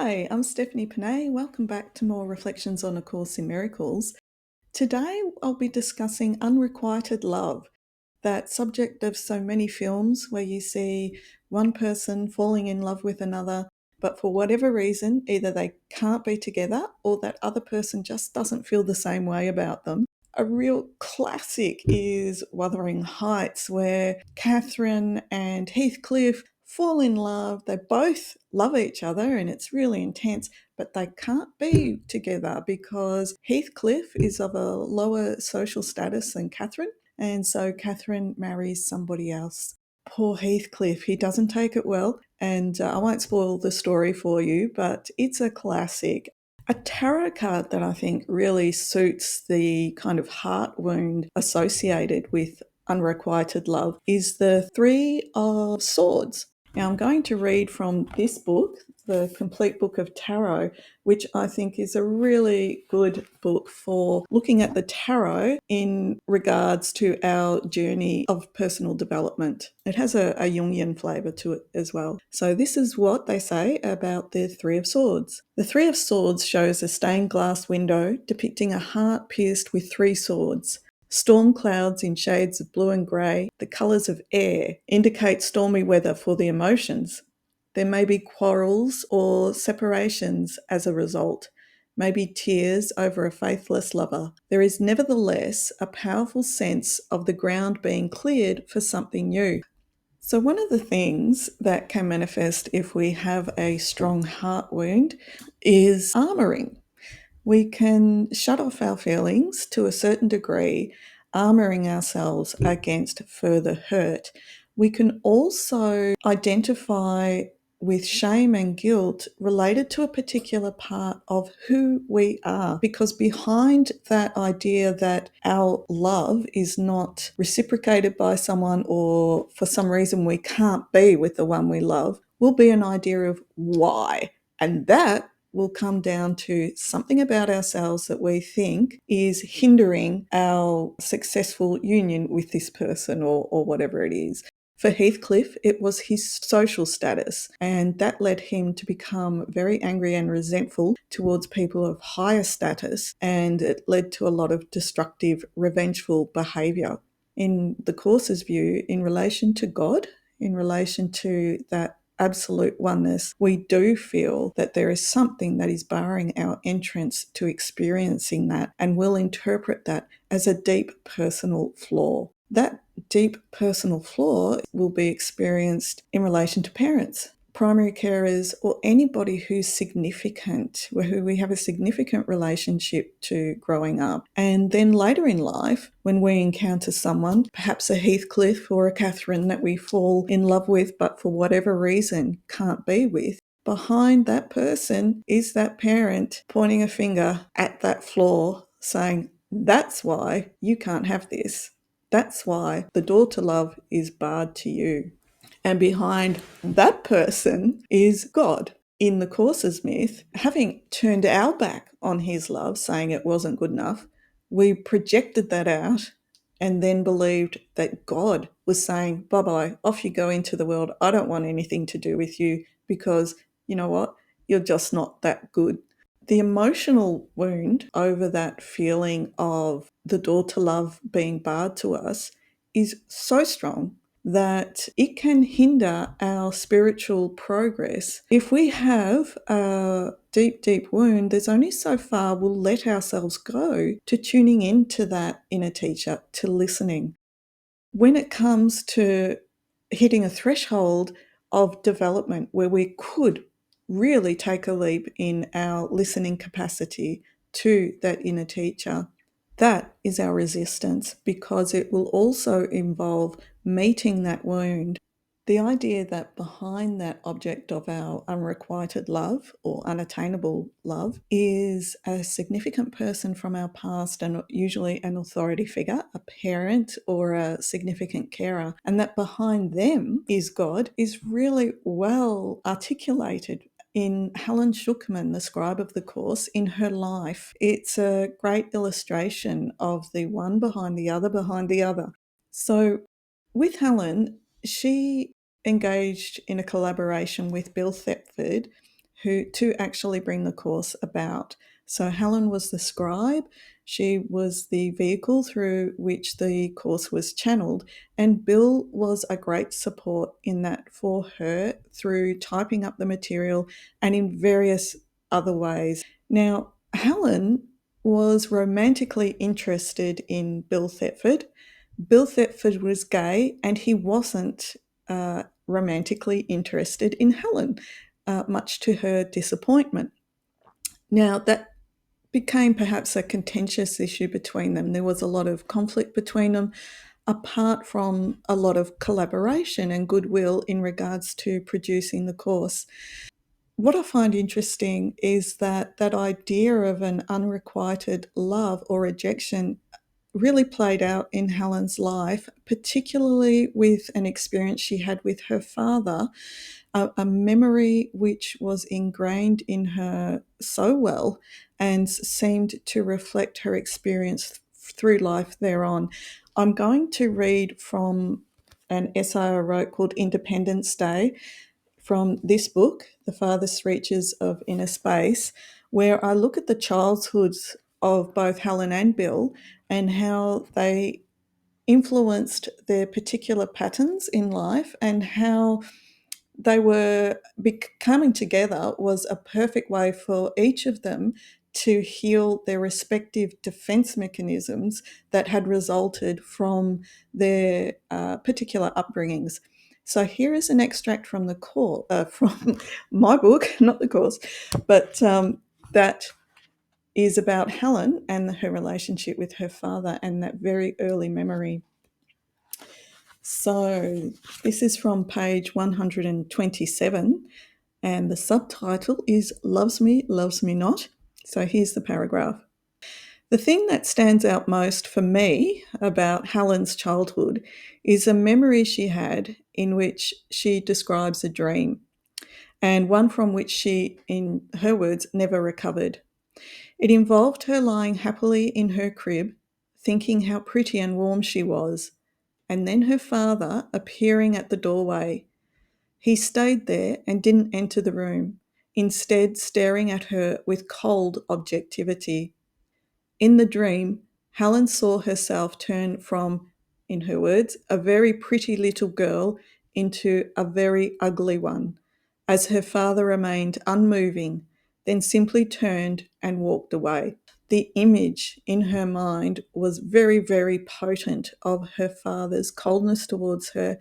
Hi, I'm Stephanie Panay. Welcome back to more Reflections on A Course in Miracles. Today I'll be discussing unrequited love, that subject of so many films where you see one person falling in love with another, but for whatever reason, either they can't be together or that other person just doesn't feel the same way about them. A real classic is Wuthering Heights, where Catherine and Heathcliff fall in love. They both love each other and it's really intense, but they can't be together because Heathcliff is of a lower social status than Catherine. And so Catherine marries somebody else. Poor Heathcliff, he doesn't take it well. And I won't spoil the story for you, but it's a classic. A tarot card that I think really suits the kind of heart wound associated with unrequited love is the Three of Swords. Now, I'm going to read from this book, the Complete Book of Tarot, which I think is a really good book for looking at the tarot in regards to our journey of personal development. It has a Jungian flavour to it as well. So this is what they say about the Three of Swords. The Three of Swords shows a stained glass window depicting a heart pierced with three swords. Storm clouds in shades of blue and grey, the colours of air, indicate stormy weather for the emotions. There may be quarrels or separations as a result, maybe tears over a faithless lover. There is nevertheless a powerful sense of the ground being cleared for something new. So one of the things that can manifest if we have a strong heart wound is armouring. We can shut off our feelings to a certain degree, armouring ourselves against further hurt. We can also identify with shame and guilt related to a particular part of who we are, because behind that idea that our love is not reciprocated by someone or for some reason we can't be with the one we love will be an idea of why. And that will come down to something about ourselves that we think is hindering our successful union with this person or whatever it is. For Heathcliff, it was his social status, and that led him to become very angry and resentful towards people of higher status, and it led to a lot of destructive, revengeful behaviour. In the Course's view, in relation to God, in relation to that absolute oneness, we do feel that there is something that is barring our entrance to experiencing that, and we'll interpret that as a deep personal flaw. That deep personal flaw will be experienced in relation to parents, primary carers, or anybody who's significant, who we have a significant relationship to growing up. And then later in life, when we encounter someone, perhaps a Heathcliff or a Catherine that we fall in love with, but for whatever reason can't be with, behind that person is that parent pointing a finger at that flaw, saying, that's why you can't have this. That's why the door to love is barred to you. And behind that person is God. In the Course's myth, having turned our back on his love, saying it wasn't good enough, we projected that out and then believed that God was saying, bye-bye, off you go into the world. I don't want anything to do with you because, you know what, you're just not that good. The emotional wound over that feeling of the door to love being barred to us is so strong that it can hinder our spiritual progress. If we have a deep, deep wound, there's only so far we'll let ourselves go to tuning into that inner teacher, to listening. When it comes to hitting a threshold of development where we could really take a leap in our listening capacity to that inner teacher, that is our resistance, because it will also involve meeting that wound. The idea that behind that object of our unrequited love or unattainable love is a significant person from our past, and usually an authority figure, a parent or a significant carer, and that behind them is God, is really well articulated in Helen Schucman, the scribe of the Course, in her life. It's a great illustration of the one behind the other behind the other. So with Helen, she engaged in a collaboration with Bill Thetford, who to actually bring the course about. So Helen was the scribe. She was the vehicle through which the course was channeled, and Bill was a great support in that for her through typing up the material and in various other ways. Now, Helen was romantically interested in Bill Thetford. Bill Thetford was gay, and he wasn't romantically interested in Helen, much to her disappointment. Now, that became perhaps a contentious issue between them. There was a lot of conflict between them, apart from a lot of collaboration and goodwill in regards to producing the course. What I find interesting is that idea of an unrequited love or rejection really played out in Helen's life, particularly with an experience she had with her father, a memory which was ingrained in her so well and seemed to reflect her experience through life thereon. I'm going to read from an essay I wrote called Independence Day from this book, The Farthest Reaches of Inner Space, where I look at the childhoods of both Helen and Bill and how they influenced their particular patterns in life, and how they were coming together was a perfect way for each of them to heal their respective defense mechanisms that had resulted from their particular upbringings. So here is an extract from the course, from my book, not the course, but that is about Helen and her relationship with her father and that very early memory. So this is from page 127, and the subtitle is Loves Me, Loves Me Not. So here's the paragraph. The thing that stands out most for me about Helen's childhood is a memory she had in which she describes a dream, and one from which she, in her words, never recovered. It involved her lying happily in her crib, thinking how pretty and warm she was, and then her father appearing at the doorway. He stayed there and didn't enter the room, instead staring at her with cold objectivity. In the dream, Helen saw herself turn from, in her words, a very pretty little girl into a very ugly one, as her father remained unmoving, then simply turned and walked away. The image in her mind was very, very potent of her father's coldness towards her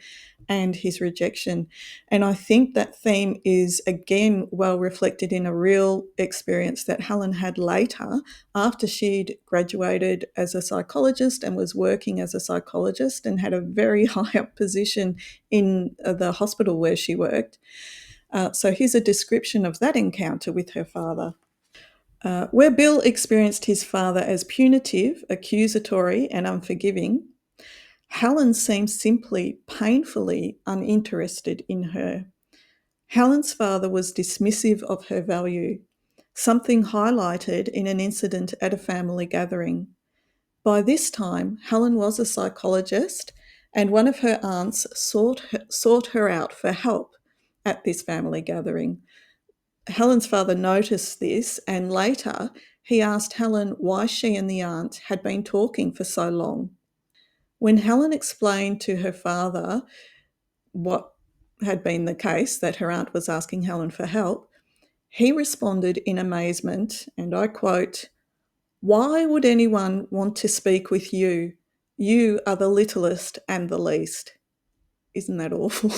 and his rejection. And I think that theme is again well reflected in a real experience that Helen had later after she'd graduated as a psychologist and was working as a psychologist and had a very high up position in the hospital where she worked. So here's a description of that encounter with her father. Where Bill experienced his father as punitive, accusatory, and unforgiving, Helen seemed simply painfully uninterested in her. Helen's father was dismissive of her value, something highlighted in an incident at a family gathering. By this time, Helen was a psychologist, and one of her aunts sought her out for help at this family gathering. Helen's father noticed this, and later he asked Helen why she and the aunt had been talking for so long. When Helen explained to her father what had been the case, that her aunt was asking Helen for help, he responded in amazement, and I quote, "Why would anyone want to speak with you? You are the littlest and the least." Isn't that awful?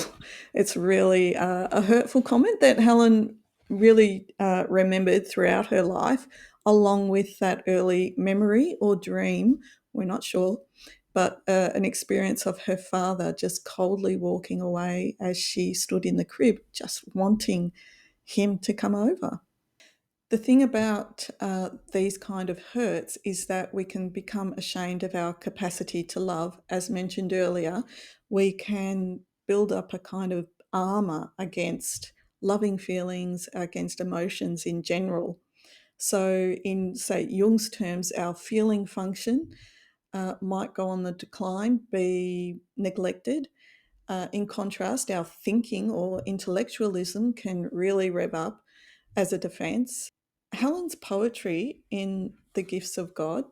It's really a hurtful comment that Helen really remembered throughout her life, along with that early memory or dream, we're not sure, but an experience of her father just coldly walking away as she stood in the crib, just wanting him to come over. The thing about these kind of hurts is that we can become ashamed of our capacity to love. As mentioned earlier, we can build up a kind of armor against loving feelings, against emotions in general. So, in, say, Jung's terms, our feeling function might go on the decline, be neglected. In contrast, our thinking or intellectualism can really rev up. as a defense. Helen's poetry in The Gifts of God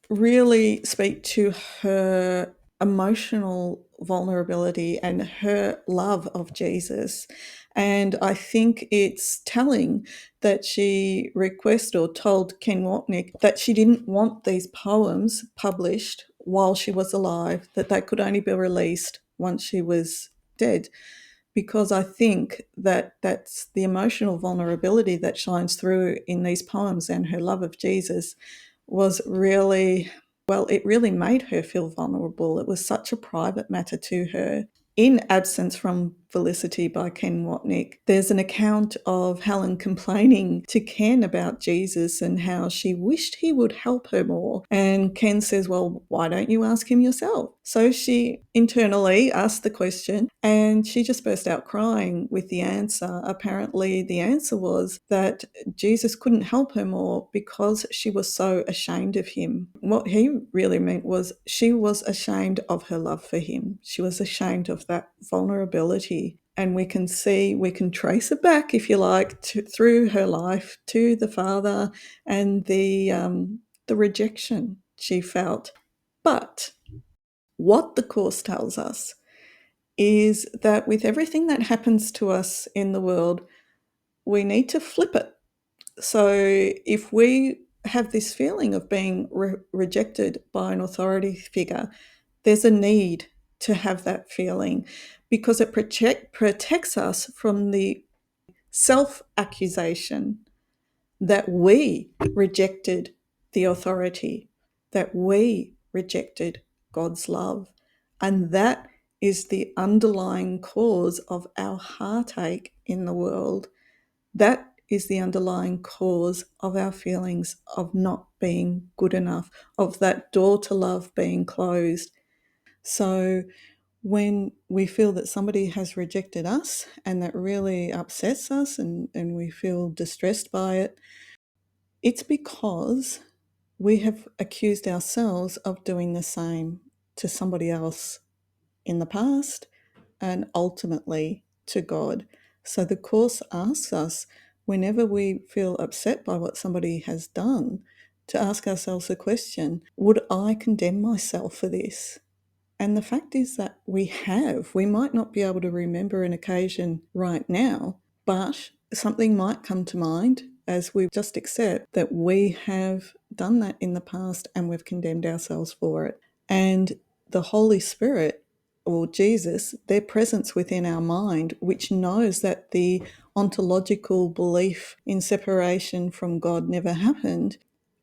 really speak to her emotional vulnerability and her love of Jesus. And I think it's telling that she requested or told Ken Wapnick that she didn't want these poems published while she was alive, that they could only be released once she was dead, because I think that that's the emotional vulnerability that shines through in these poems, and her love of Jesus was really, well, it really made her feel vulnerable. It was such a private matter to her. In Absence from Felicity by Ken Wapnick, there's an account of Helen complaining to Ken about Jesus and how she wished he would help her more. And Ken says, well, why don't you ask him yourself? So she internally asked the question and she just burst out crying with the answer. Apparently, the answer was that Jesus couldn't help her more because she was so ashamed of him. What he really meant was she was ashamed of her love for him. She was ashamed of that vulnerability. And we can trace it back, if you like, through her life to the Father and the rejection she felt. But what the Course tells us is that with everything that happens to us in the world, we need to flip it. So if we have this feeling of being rejected by an authority figure, there's a need to have that feeling because it protects us from the self-accusation that we rejected the authority, that we rejected God's love. And that is the underlying cause of our heartache in the world. That is the underlying cause of our feelings of not being good enough, of that door to love being closed. So when we feel that somebody has rejected us and that really upsets us and we feel distressed by it, it's because we have accused ourselves of doing the same to somebody else in the past and ultimately to God. So the Course asks us, whenever we feel upset by what somebody has done, to ask ourselves the question, would I condemn myself for this? And the fact is that we might not be able to remember an occasion right now, but something might come to mind as we just accept that we have done that in the past and we've condemned ourselves for it. And the Holy Spirit or Jesus, their presence within our mind, which knows that the ontological belief in separation from God never happened,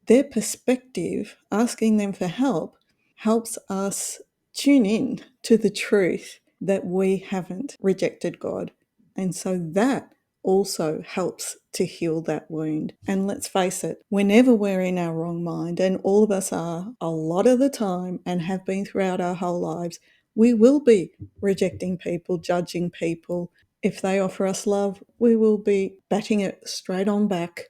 their perspective, asking them for help, helps us tune in to the truth that we haven't rejected God. And so that also helps to heal that wound. And let's face it, whenever we're in our wrong mind, and all of us are a lot of the time and have been throughout our whole lives, we will be rejecting people, judging people. If they offer us love, we will be batting it straight on back.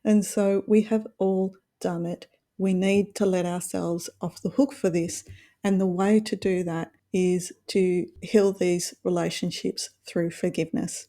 And so we have all done it. We need to let ourselves off the hook for this. And the way to do that is to heal these relationships through forgiveness.